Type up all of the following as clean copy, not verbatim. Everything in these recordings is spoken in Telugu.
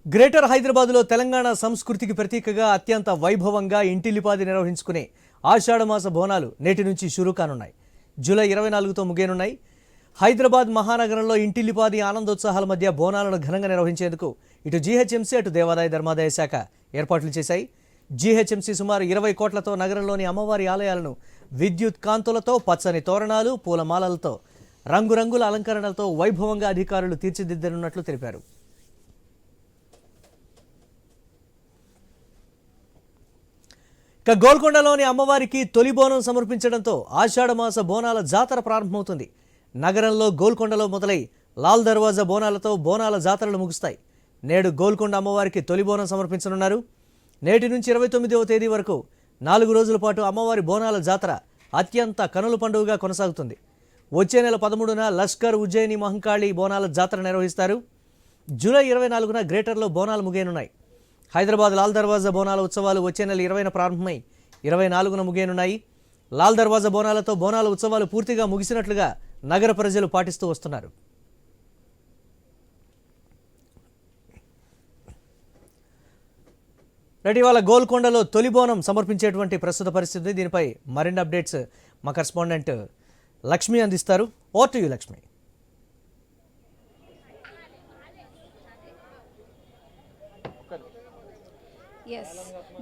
గ్రేటర్ హైదరాబాద్లో తెలంగాణ సంస్కృతికి ప్రతీకగా అత్యంత వైభవంగా ఇంటిల్లిపాది నిర్వహించుకునే ఆషాఢమాస బోనాలు నేటి నుంచి షురూ కానున్నాయి. జూలై 24తో ముగియనున్నాయి. హైదరాబాద్ మహానగరంలో ఇంటిల్లిపాది ఆనందోత్సాహాల మధ్య బోనాలను ఘనంగా నిర్వహించేందుకు ఇటు జీహెచ్ఎంసీ అటు దేవాదాయ ధర్మాదాయ శాఖ ఏర్పాట్లు చేశాయి. జీహెచ్ఎంసీ సుమారు 20 కోట్లతో నగరంలోని అమ్మవారి ఆలయాలను విద్యుత్ కాంతులతో, పచ్చని తోరణాలు, పూలమాలలతో, రంగురంగుల అలంకరణలతో వైభవంగా అధికారులు తీర్చిదిద్దనున్నట్లు తెలిపారు. ఇక గోల్కొండలోని అమ్మవారికి తొలి బోనం సమర్పించడంతో ఆషాఢమాస బోనాల జాతర ప్రారంభమవుతుంది. నగరంలో గోల్కొండలో మొదలై లాల్ దర్వాజా బోనాలతో బోనాల జాతరలు ముగుస్తాయి. నేడు గోల్కొండ అమ్మవారికి తొలి బోనం సమర్పించనున్నారు. నేటి నుంచి 29వ తేదీ వరకు 4 రోజుల పాటు అమ్మవారి బోనాల జాతర అత్యంత కనుల పండుగగా కొనసాగుతుంది. వచ్చే నెల 13న లష్కర్, ఉజ్జయిని, మహంకాళి బోనాల జాతర నిర్వహిస్తారు. జూలై 24న గ్రేటర్లో బోనాలు ముగియనున్నాయి. హైదరాబాద్ లాల్ దర్వాజా బోనాల ఉత్సవాలు వచ్చే నెల 20న ప్రారంభమై 24న ముగియనున్నాయి. లాల్ దర్వాజా బోనాలతో బోనాల ఉత్సవాలు పూర్తిగా ముగిసినట్లుగా నగర ప్రజలు పాటిస్తూ వస్తున్నారు. ఇవాళ గోల్కొండలో తొలి బోనం సమర్పించేటువంటి ప్రస్తుత పరిస్థితి. దీనిపై మరిన్ని అప్డేట్స్ మా కరెస్పాండెంట్ లక్ష్మి అందిస్తారు. Over to you Lakshmi.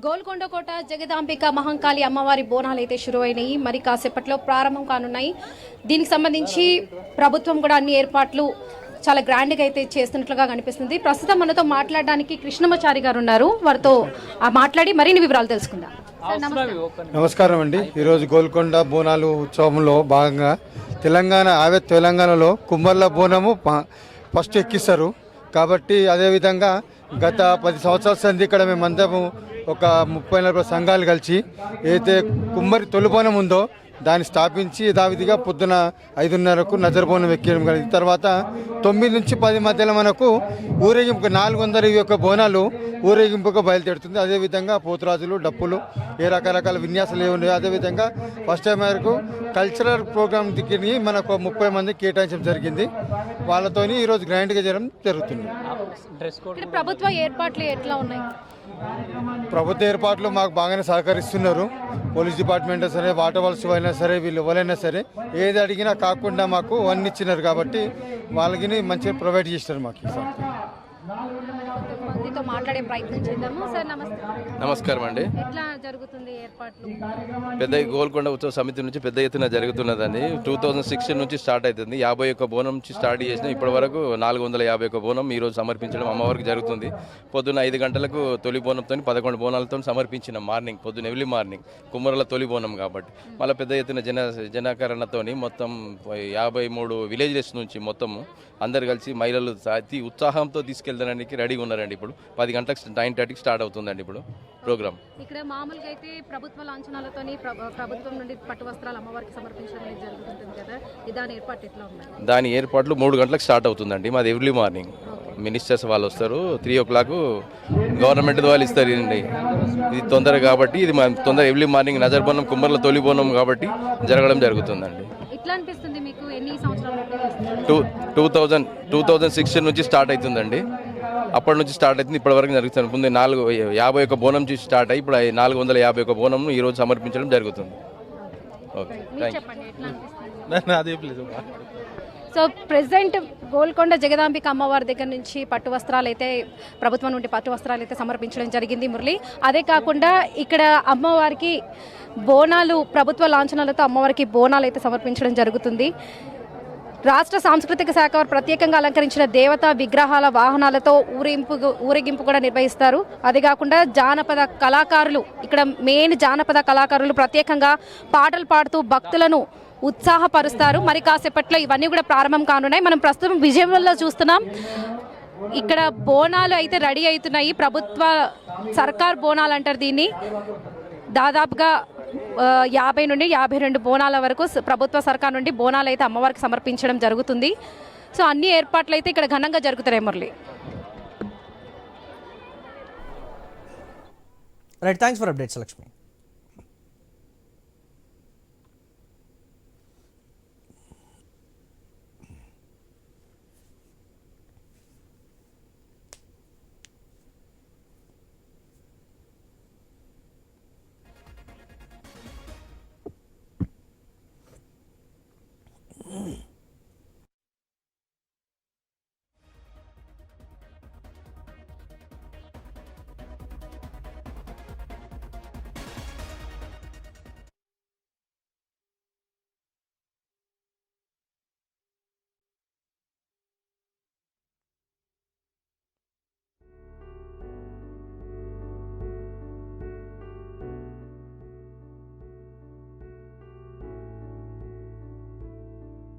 Golconda కోట జగదాంబిక మహంకాళి అమ్మవారి బోనాలు అయితే షురూ అయినాయి. మరి కాసేపట్లో ప్రారంభం కానున్నాయి. దీనికి సంబంధించి ప్రభుత్వం కూడా అన్ని ఏర్పాట్లు చాలా గ్రాండ్గా అయితే చేస్తున్నట్లుగా కనిపిస్తుంది. ప్రస్తుతం మనతో మాట్లాడడానికి కృష్ణమాచారి గారు ఉన్నారు. వారితో మాట్లాడి మరిన్ని వివరాలు తెలుసుకుందాం. నమస్కారం అండి. ఈరోజు గోల్కొండ బోనాలు ఉత్సవంలో భాగంగా తెలంగాణలో కుమ్మర్ల బోనము ఫస్ట్ ఎక్కిస్తారు. కాబట్టి అదేవిధంగా గత 10 సంవత్సరాల సంది ఇక్కడ మేమందరము ఒక 30-40 సంఘాలు కలిసి ఏదైతే కుమ్మరి తొలిబోనం ఉందో దాన్ని స్థాపించి యథావిధిగా పొద్దున 5:30కు నజరబోనం ఎక్కడం కలిగింది. తర్వాత 9 నుంచి 10 మధ్యలో మనకు ఊరేగింపు 401 బోనాలు ఊరేగింపుగా బయలుదేరుతుంది. అదేవిధంగా పోతురాజులు, డప్పులు, ఏ రకరకాల విన్యాసాలు ఏమున్నాయో అదేవిధంగా ఫస్ట్ టైం వరకు కల్చరల్ ప్రోగ్రామ్ దిగి మనకు 30 మంది కేటాయించడం జరిగింది. వాళ్ళతోని ఈరోజు గ్రాండ్గా చేయడం జరుగుతుంది. ప్రభుత్వ ఏర్పాట్లు ఎట్లా ఉన్నాయి? ప్రభుత్వ ఏర్పాట్లు మాకు బాగానే సహకరిస్తున్నారు. పోలీస్ డిపార్ట్మెంట్ సరే, వాటర్ వాల్స్ అయినా సరే, వీళ్ళు ఎవరైనా సరే ఏది అడిగినా కాకుండా మాకు అన్ని ఇచ్చినారు. కాబట్టి వాళ్ళకి మంచిగా ప్రొవైడ్ చేస్తారు మాకు. మాట్లాడే ప్రయత్నం చేద్దాము. సార్ నమస్తే. నమస్కారం అండి. ఎట్లా జరుగుతుంది ఏర్పాట్లు? పెద్ద గోల్కొండ ఉత్సవ సమితి నుంచి పెద్ద ఎత్తున జరుగుతున్నదండి. 2016 నుంచి స్టార్ట్ అవుతుంది. 51 బోనం నుంచి స్టార్ట్ చేసిన ఇప్పటి వరకు 451 బోనం ఈరోజు సమర్పించడం అమ్మవారికి జరుగుతుంది. పొద్దున్న 5 గంటలకు తొలి బోనంతో 11 బోనాలతో సమర్పించిన మార్నింగ్, పొద్దున్న ఎర్లీ మార్నింగ్ కుమ్మరుల తొలి బోనం కాబట్టి మళ్ళీ పెద్ద ఎత్తున జనకరణతో మొత్తం 53 విలేజెస్ నుంచి మొత్తం అందరు కలిసి మహిళలు అతి ఉత్సాహంతో తీసుకెళ్లడానికి రెడీగా ఉన్నారండి. ఇప్పుడు 10 గంటలకు 9:30కి స్టార్ట్ అవుతుందండి ఇప్పుడు ప్రోగ్రామ్. ఇక్కడ మామూలుగా అయితే ప్రభుత్వ లాంఛనాలతో ప్రభుత్వం నుండి పట్టు వస్త్రాలు అమ్మవారికి సమర్పించడం జరుగుతుంది కదా, దాని ఏర్పాటు ఎట్లా ఉన్నాయి? దాని ఏర్పాట్లు 3 గంటలకు స్టార్ట్ అవుతుందండి. మాది ఎర్లీ మార్నింగ్. మినిస్టర్స్ వాళ్ళు వస్తారు. 3 o'clock గవర్నమెంట్ వాళ్ళు ఇస్తారు. ఇది తొందర కాబట్టి ఇది తొందర ఎర్లీ మార్నింగ్ నజర్బోనం కుమ్మర్ల తొలి బోనం కాబట్టి జరగడం జరుగుతుందండి. ఎట్లా అనిపిస్తుంది మీకు? ఎన్ని సంవత్సరాలు? 2016 నుంచి స్టార్ట్ అవుతుందండి. అప్పటి నుంచి స్టార్ట్ అవుతుంది, ఇప్పటి వరకు జరుగుతుంది. ముందు 51 బోనం నుంచి స్టార్ట్ అయ్యి ఇప్పుడు 451 బోనం ఈరోజు సమర్పించడం జరుగుతుంది. Okay, so present Golconda Jagadambika అమ్మవారి దగ్గర నుంచి పట్టు వస్త్రాలు అయితే ప్రభుత్వం నుండి పట్టు వస్త్రాలు అయితే సమర్పించడం జరిగింది మురళి. అదే కాకుండా ఇక్కడ అమ్మవారికి బోనాలు ప్రభుత్వ లాంఛనాలతో అమ్మవారికి బోనాలు అయితే సమర్పించడం జరుగుతుంది. రాష్ట్ర సాంస్కృతిక శాఖ వారు ప్రత్యేకంగా అలంకరించిన దేవతా విగ్రహాల వాహనాలతో ఊరేగింపు కూడా నిర్వహిస్తారు. అదే కాకుండా జానపద కళాకారులు, ఇక్కడ మెయిన్ జానపద కళాకారులు ప్రత్యేకంగా పాటలు పాడుతూ భక్తులను ఉత్సాహపరుస్తారు. మరి కాసేపట్లో ఇవన్నీ కూడా ప్రారంభం కానున్నాయి. మనం ప్రస్తుతం విజయవాడలో చూస్తున్నాం. ఇక్కడ బోనాలు అయితే రెడీ అవుతున్నాయి. ప్రభుత్వ సర్కార్ బోనాలు అంటారు దీన్ని. దాదాపుగా 50 నుండి 52 బోనాల వరకు ప్రభుత్వ సర్కార్ నుండి బోనాలు అయితే అమ్మవారికి సమర్పించడం జరుగుతుంది. సో అన్ని ఏర్పాట్లు అయితే ఇక్కడ ఘనంగా జరుగుతున్నాయి Murali. Right, thanks for updates Lakshmi.